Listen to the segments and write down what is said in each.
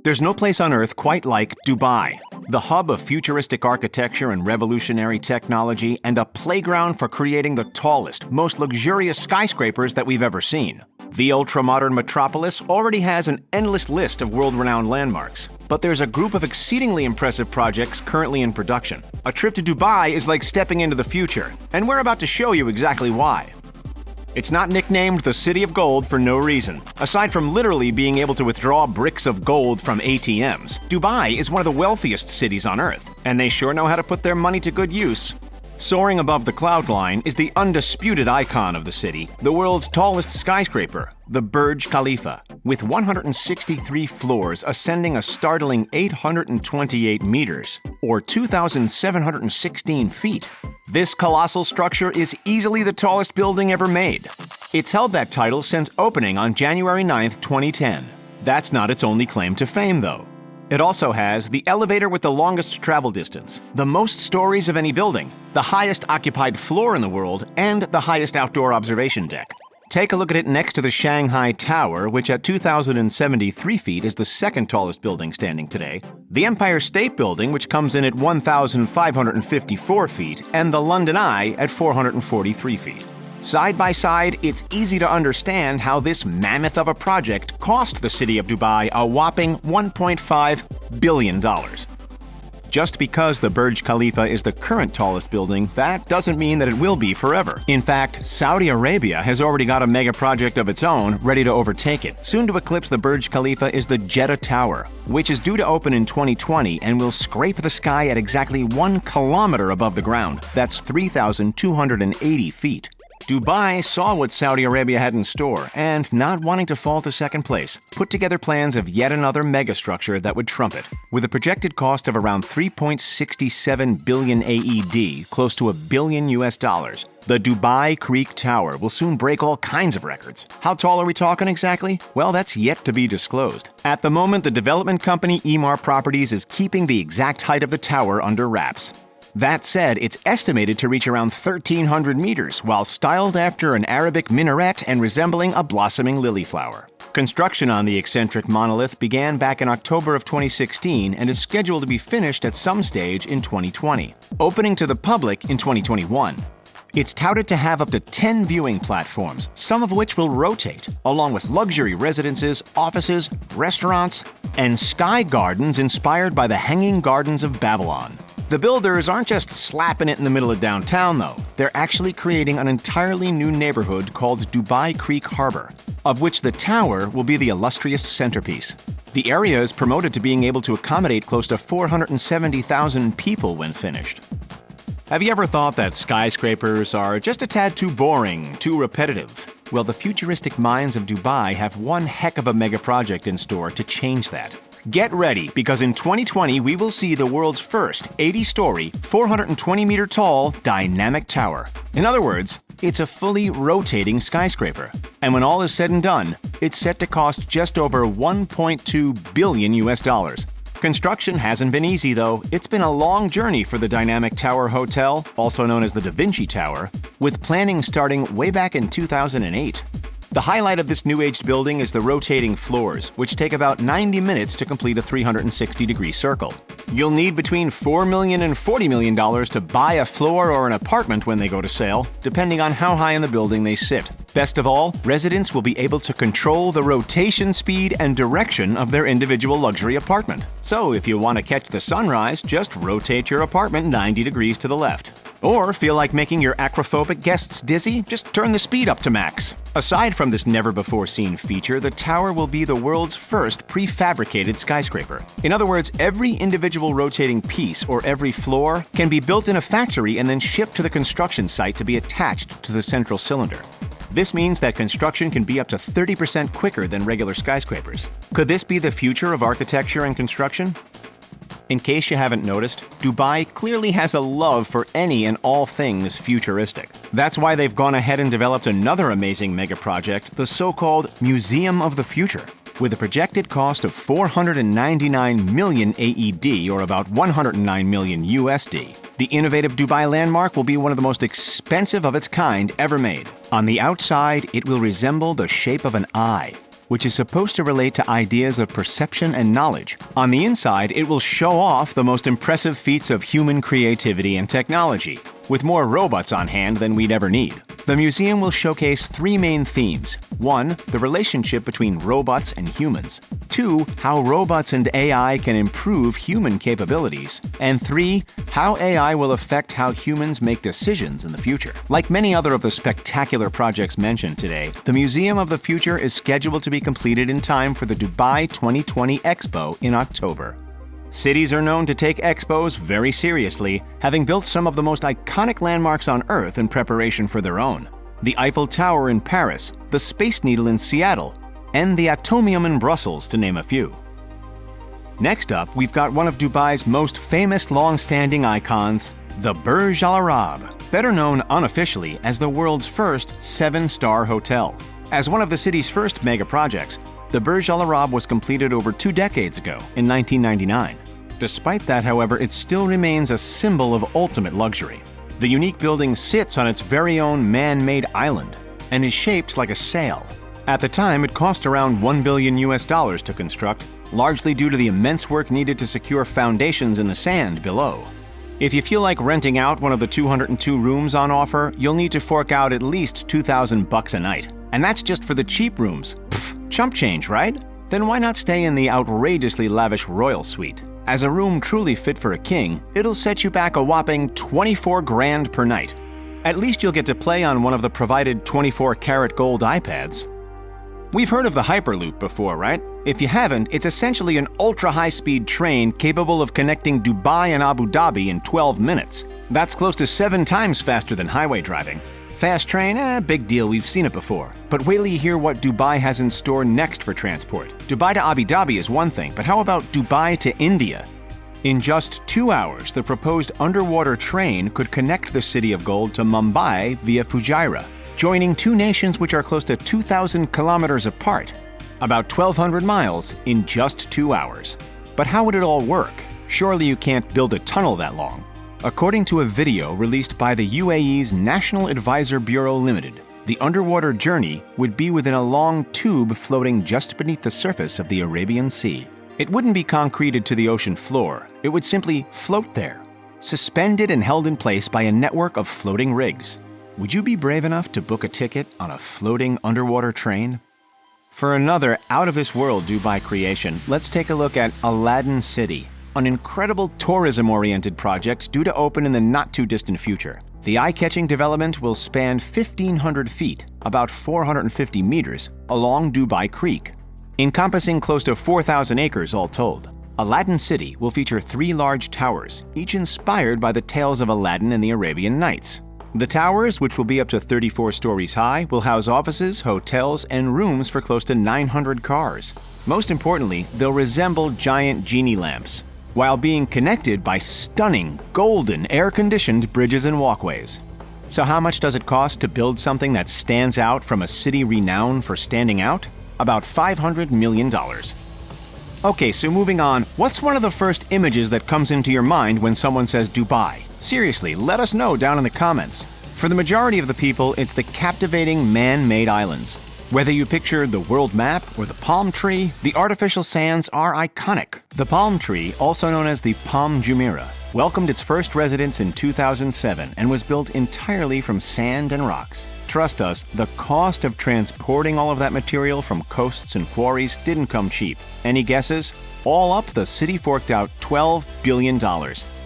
There's no place on Earth quite like Dubai, the hub of futuristic architecture and revolutionary technology, and a playground for creating the tallest, most luxurious skyscrapers that we've ever seen. The ultra-modern metropolis already has an endless list of world-renowned landmarks, but there's a group of exceedingly impressive projects currently in production. A trip to Dubai is like stepping into the future, and we're about to show you exactly why. It's not nicknamed the City of Gold for no reason. Aside from literally being able to withdraw bricks of gold from ATMs, Dubai is one of the wealthiest cities on Earth, and they sure know how to put their money to good use. Soaring above the cloud line is the undisputed icon of the city, the world's tallest skyscraper, the Burj Khalifa, with 163 floors ascending a startling 828 meters, or 2,716 feet. This colossal structure is easily the tallest building ever made. It's held that title since opening on January 9, 2010. That's not its only claim to fame, though. It also has the elevator with the longest travel distance, the most stories of any building, the highest occupied floor in the world, and the highest outdoor observation deck. Take a look at it next to the Shanghai Tower, which at 2,073 feet is the second tallest building standing today, the Empire State Building, which comes in at 1,554 feet, and the London Eye at 443 feet. Side by side, it's easy to understand how this mammoth of a project cost the city of Dubai a whopping $1.5 billion. Just because the Burj Khalifa is the current tallest building, that doesn't mean that it will be forever. In fact, Saudi Arabia has already got a mega project of its own ready to overtake it. Soon to eclipse the Burj Khalifa is the Jeddah Tower, which is due to open in 2020 and will scrape the sky at exactly 1 kilometer above the ground. That's 3,280 feet. Dubai saw what Saudi Arabia had in store and, not wanting to fall to second place, put together plans of yet another megastructure that would trump it. With a projected cost of around 3.67 billion AED, close to $1 billion, the Dubai Creek Tower will soon break all kinds of records. How tall are we talking exactly? Well, that's yet to be disclosed. At the moment, the development company Emaar Properties is keeping the exact height of the tower under wraps. That said, it's estimated to reach around 1,300 meters, while styled after an Arabic minaret and resembling a blossoming lily flower. Construction on the eccentric monolith began back in October of 2016 and is scheduled to be finished at some stage in 2020, opening to the public in 2021. It's touted to have up to 10 viewing platforms, some of which will rotate, along with luxury residences, offices, restaurants, and sky gardens inspired by the Hanging Gardens of Babylon. The builders aren't just slapping it in the middle of downtown, though. They're actually creating an entirely new neighborhood called Dubai Creek Harbor, of which the tower will be the illustrious centerpiece. The area is promoted to being able to accommodate close to 470,000 people when finished. Have you ever thought that skyscrapers are just a tad too boring, too repetitive? Well, the futuristic minds of Dubai have one heck of a mega project in store to change that. Get ready, because in 2020 we will see the world's first 80-story, 420-meter-tall dynamic tower. In other words, it's a fully rotating skyscraper. And when all is said and done, it's set to cost just over $1.2 billion. Construction hasn't been easy, though. It's been a long journey for the Dynamic Tower Hotel, also known as the Da Vinci Tower, with planning starting way back in 2008. The highlight of this new-aged building is the rotating floors, which take about 90 minutes to complete a 360-degree circle. You'll need between $4 million and $40 million to buy a floor or an apartment when they go to sale, depending on how high in the building they sit. Best of all, residents will be able to control the rotation speed and direction of their individual luxury apartment. So if you want to catch the sunrise, just rotate your apartment 90 degrees to the left. Or feel like making your acrophobic guests dizzy? Just turn the speed up to max. Aside from this never-before-seen feature, the tower will be the world's first prefabricated skyscraper. In other words, every individual rotating piece or every floor can be built in a factory and then shipped to the construction site to be attached to the central cylinder. This means that construction can be up to 30% quicker than regular skyscrapers. Could this be the future of architecture and construction? In case you haven't noticed, Dubai clearly has a love for any and all things futuristic. That's why they've gone ahead and developed another amazing mega project, the so-called Museum of the Future. With a projected cost of 499 million AED, or about 109 million USD. The innovative Dubai landmark will be one of the most expensive of its kind ever made. On the outside, it will resemble the shape of an eye, which is supposed to relate to ideas of perception and knowledge. On the inside, it will show off the most impressive feats of human creativity and technology, with more robots on hand than we'd ever need. The museum will showcase three main themes. 1. The relationship between robots and humans. 2. How robots and AI can improve human capabilities. And 3. How AI will affect how humans make decisions in the future. Like many other of the spectacular projects mentioned today, the Museum of the Future is scheduled to be completed in time for the Dubai 2020 Expo in October. Cities are known to take expos very seriously, having built some of the most iconic landmarks on Earth in preparation for their own. The Eiffel Tower in Paris, the Space Needle in Seattle, and the Atomium in Brussels, to name a few. Next up, we've got one of Dubai's most famous long-standing icons, the Burj Al Arab, better known unofficially as the world's first 7-star hotel. As one of the city's first mega projects, the Burj Al Arab was completed over 2 decades ago, in 1999. Despite that, however, it still remains a symbol of ultimate luxury. The unique building sits on its very own man-made island and is shaped like a sail. At the time, it cost around $1 billion to construct, largely due to the immense work needed to secure foundations in the sand below. If you feel like renting out one of the 202 rooms on offer, you'll need to fork out at least $2,000 a night. And that's just for the cheap rooms. Pfft, chump change, right? Then why not stay in the outrageously lavish royal suite? As a room truly fit for a king, it'll set you back a whopping $24,000 per night. At least you'll get to play on one of the provided 24-karat gold iPads. We've heard of the Hyperloop before, right? If you haven't, it's essentially an ultra-high-speed train capable of connecting Dubai and Abu Dhabi in 12 minutes. That's close to 7 times faster than highway driving. Fast train, big deal, we've seen it before. But wait till you hear what Dubai has in store next for transport. Dubai to Abu Dhabi is one thing, but how about Dubai to India? In just 2 hours, the proposed underwater train could connect the City of Gold to Mumbai via Fujairah, joining two nations which are close to 2,000 kilometers apart, about 1,200 miles in just 2 hours. But how would it all work? Surely you can't build a tunnel that long. According to a video released by the UAE's National Advisor Bureau Limited, the underwater journey would be within a long tube floating just beneath the surface of the Arabian Sea. It wouldn't be concreted to the ocean floor, it would simply float there, suspended and held in place by a network of floating rigs. Would you be brave enough to book a ticket on a floating underwater train? For another out-of-this-world Dubai creation, let's take a look at Aladdin City, an incredible tourism-oriented project due to open in the not-too-distant future. The eye-catching development will span 1,500 feet, about 450 meters, along Dubai Creek, encompassing close to 4,000 acres all told. Aladdin City will feature 3 large towers, each inspired by the tales of Aladdin and the Arabian Nights. The towers, which will be up to 34 stories high, will house offices, hotels, and rooms for close to 900 cars. Most importantly, they'll resemble giant genie lamps, while being connected by stunning, golden, air-conditioned bridges and walkways. So how much does it cost to build something that stands out from a city renowned for standing out? About $500 million. Okay, so moving on, what's one of the first images that comes into your mind when someone says Dubai? Seriously, let us know down in the comments. For the majority of the people, it's the captivating man-made islands. Whether you picture the world map or the palm tree, the artificial sands are iconic. The palm tree, also known as the Palm Jumeirah, welcomed its first residents in 2007 and was built entirely from sand and rocks. Trust us, the cost of transporting all of that material from coasts and quarries didn't come cheap. Any guesses? All up, the city forked out $12 billion.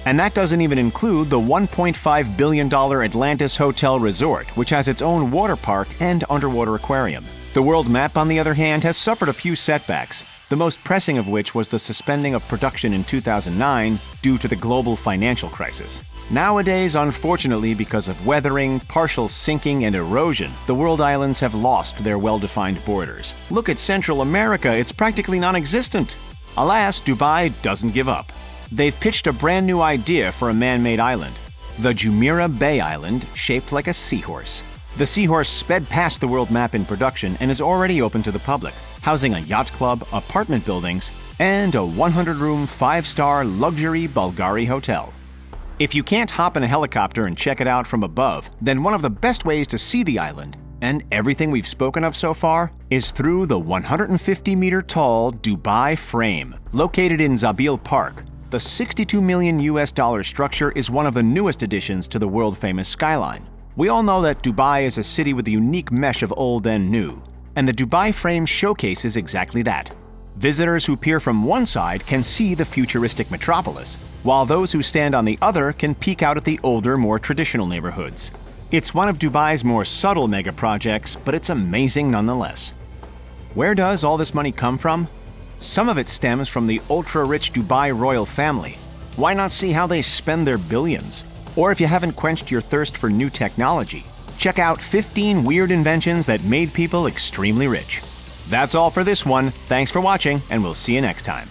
And that doesn't even include the $1.5 billion Atlantis Hotel Resort, which has its own water park and underwater aquarium. The world map, on the other hand, has suffered a few setbacks, the most pressing of which was the suspending of production in 2009 due to the global financial crisis. Nowadays, unfortunately, because of weathering, partial sinking, and erosion, the world islands have lost their well-defined borders. Look at Central America, it's practically non-existent. Alas, Dubai doesn't give up. They've pitched a brand new idea for a man-made island, the Jumeirah Bay Island, shaped like a seahorse. The seahorse sped past the world map in production and is already open to the public, housing a yacht club, apartment buildings, and a 100-room, 5-star luxury Bulgari hotel. If you can't hop in a helicopter and check it out from above, then one of the best ways to see the island And everything we've spoken of so far is through the 150-meter-tall Dubai Frame, located in Zabil Park. The $62 million structure is one of the newest additions to the world-famous skyline. We all know that Dubai is a city with a unique mesh of old and new, and the Dubai Frame showcases exactly that. Visitors who peer from one side can see the futuristic metropolis, while those who stand on the other can peek out at the older, more traditional neighborhoods. It's one of Dubai's more subtle mega projects, but it's amazing nonetheless. Where does all this money come from? Some of it stems from the ultra-rich Dubai royal family. Why not see how they spend their billions? Or if you haven't quenched your thirst for new technology, check out 15 weird inventions that made people extremely rich. That's all for this one. Thanks for watching, and we'll see you next time.